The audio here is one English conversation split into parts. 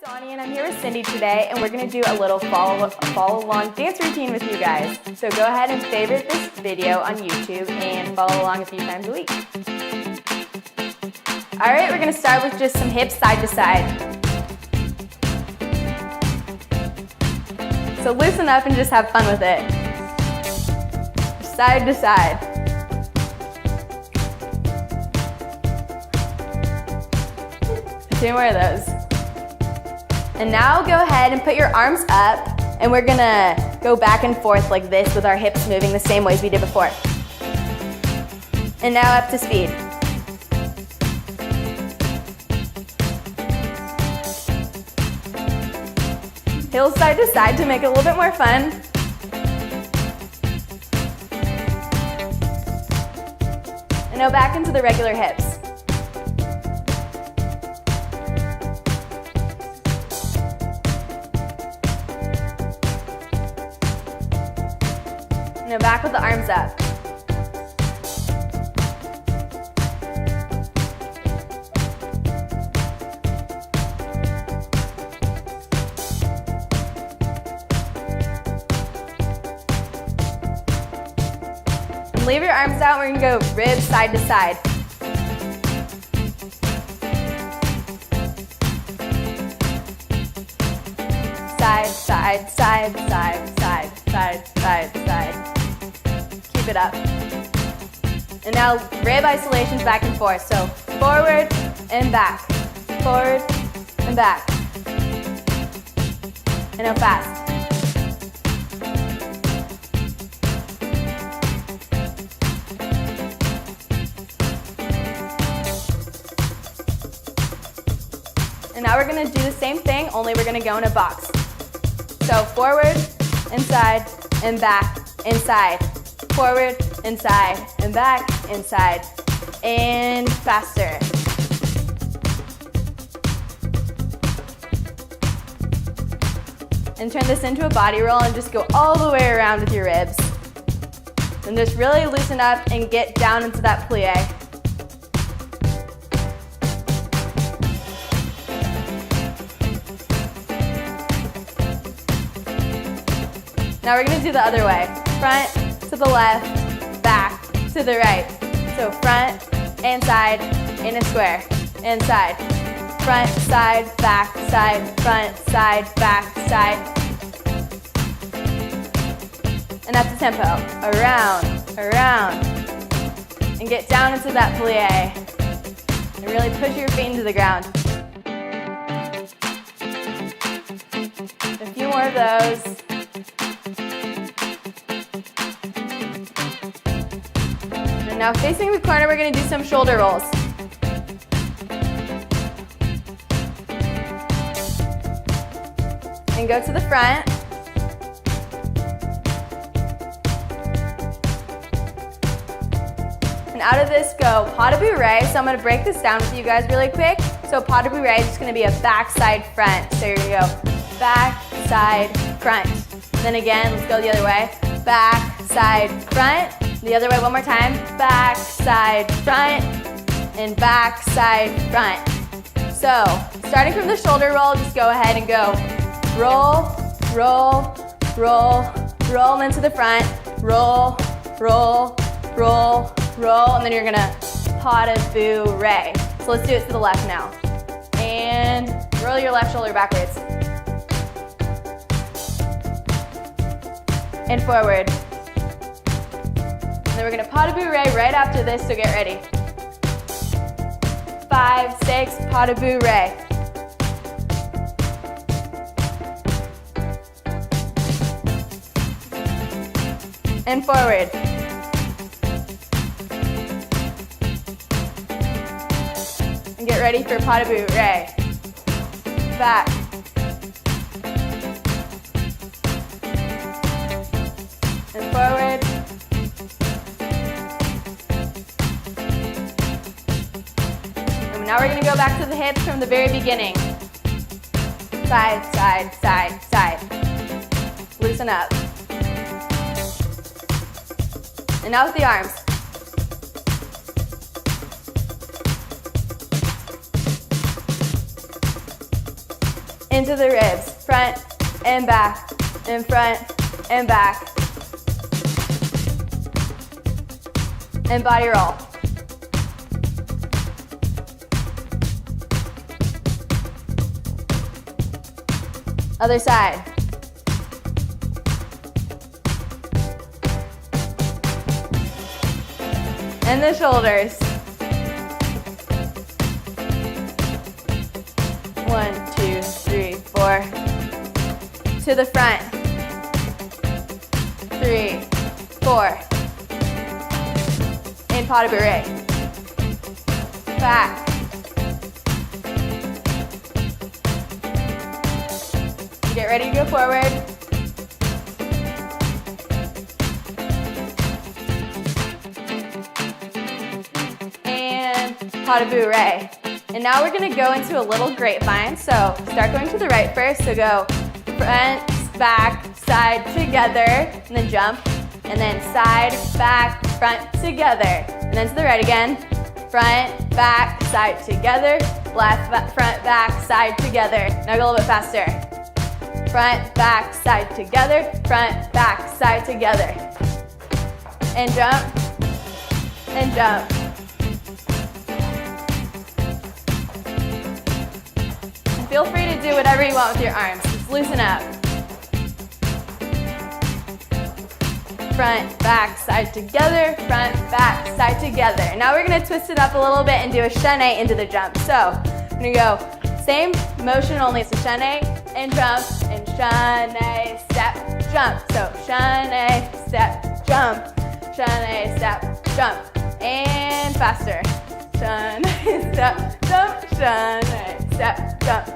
Donnie and I'm here with Cindy today, and we're going to do a little follow along dance routine with you guys. So go ahead and favorite this video on YouTube and follow along a few times a week. Alright, we're going to start with just some hips side to side. So loosen up and just have fun with it. Side to side. Two more of those. And now go ahead and put your arms up, and we're gonna go back and forth like this with our hips moving the same ways we did before. And now up to speed. Heels side to side to make it a little bit more fun. And now back into the regular hips. Now back with the arms up. And leave your arms out. We're going to go ribs side to side. Side, side, side, side, side, side, side, side. Keep it up. And now rib isolations back and forth. So forward and back. Forward and back. And now fast. And now we're going to do the same thing, only we're going to go in a box. So forward, inside, and back, inside. Forward, inside, and back, inside. And faster. And turn this into a body roll and just go all the way around with your ribs. And just really loosen up and get down into that plie. Now we're going to do the other way. Front to the left, back to the right. So front and side in a square. And side. Front, side, back, side, front, side, back, side. And that's the tempo. Around, around. And get down into that plie. And really push your feet into the ground. A few more of those. Now facing the corner, we're going to do some shoulder rolls. And go to the front. And out of this, go pas de bourrée. So I'm going to break this down with you guys really quick. So pas de bourrée is just going to be a back, side, front. So you're going to go back, side, front. And then again, let's go the other way. Back, side, front. The other way one more time. Back, side, front, and back, side, front. So, starting from the shoulder roll, just go ahead and go roll, roll, roll, roll into the front, roll, roll, roll, roll, and then you're gonna pas de bourrée. So let's do it to the left now. And roll your left shoulder backwards. And forward. And then we're going to pas de bourrée right after this, so get ready. 5, 6, pas de bourrée. And forward. And get ready for pas de bourrée. Back. And forward. Now we're going to go back to the hips from the very beginning. Side, side, side, side. Loosen up. And now with the arms. into the ribs, front and back, and front and back. And body roll. Other side. And the shoulders. 1, 2, 3, 4. To the front. 3, 4. In pas de bourrée. Back. Get ready to go forward. And pas de bourrée. And now we're gonna go into a little grapevine. So start going to the right first. So go front, back, side, together, and then jump. And then side, back, front, together. And then to the right again. Front, back, side, together. Left, front, back, side, together. Now go a little bit faster. Front, back, side, together. Front, back, side, together. And jump. And jump. And feel free to do whatever you want with your arms. Just loosen up. Front, back, side, together. Front, back, side, together. Now we're going to twist it up a little bit and do a chaîné into the jump. So we're going to go same motion, only it's a chaîné and jump, and chaîné, step, jump. So chaîné, step, jump. Chaîné, step, jump. And faster. Chaîné, step, jump. Chaîné, step, jump.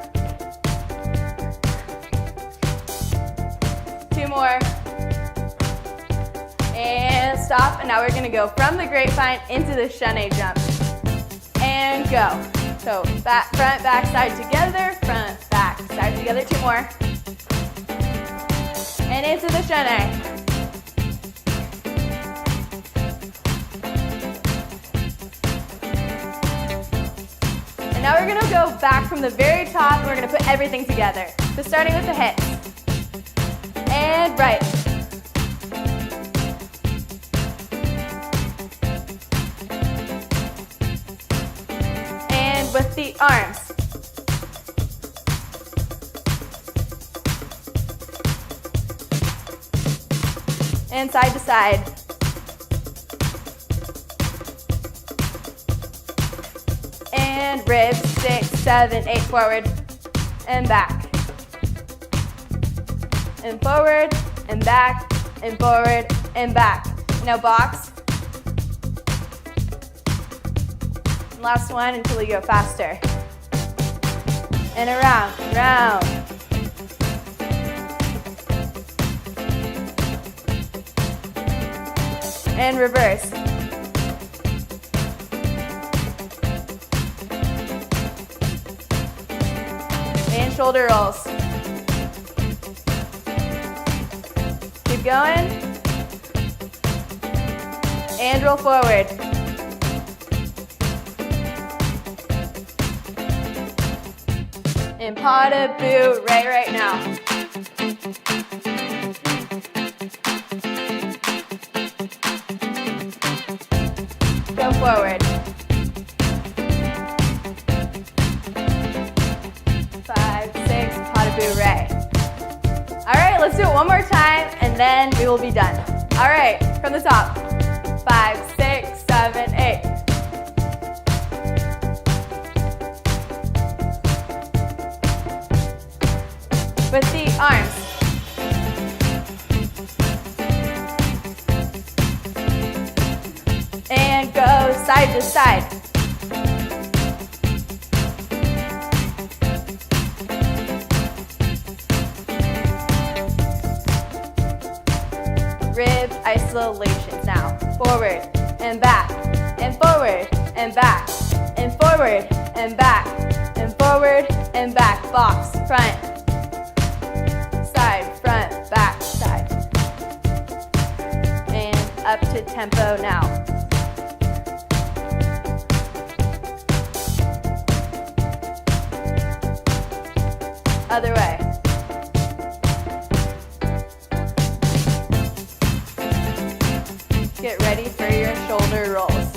2 more. And stop. And now we're going to go from the grapevine into the chaîné jump. And go. So back, front, back, side together. Front, back, side together. 2 more. And into the chaîné. And now we're going to go back from the very top, and we're going to put everything together. So starting with the hips. And right. And with the arms. And side to side. And ribs, 6, 7, 8, forward and back. And forward and back and forward and back. Now box. Last one until you go faster. And around, round. And reverse. And shoulder rolls. Keep going. And roll forward. And pas de bourrée right now. Go forward. 5, 6, pas de bourrée. All right, let's do it one more time, and then we will be done. All right, from the top. 5, 6, 7, 8. With the arms. And go side to side. Rib isolations now. Forward and back, and forward and back, and forward and back, and forward and back. Box, front, side, front, back, side. And up to tempo now. Other way. Get ready for your shoulder rolls.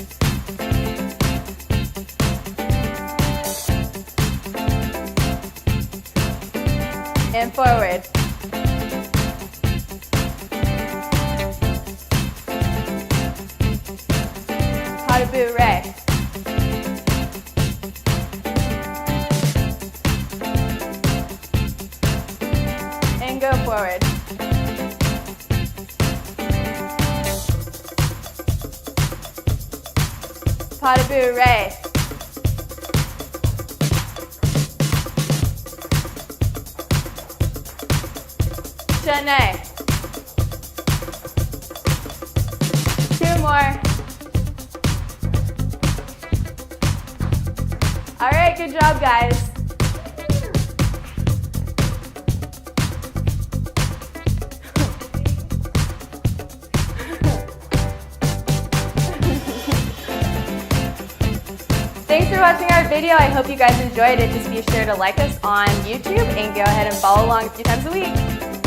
And forward. How to boot Ray. And go forward. Pas de bout Ray. Chennai. 2 more. All right, good job, guys. Thanks for watching our video. I hope you guys enjoyed it. Just be sure to like us on YouTube and go ahead and follow along a few times a week.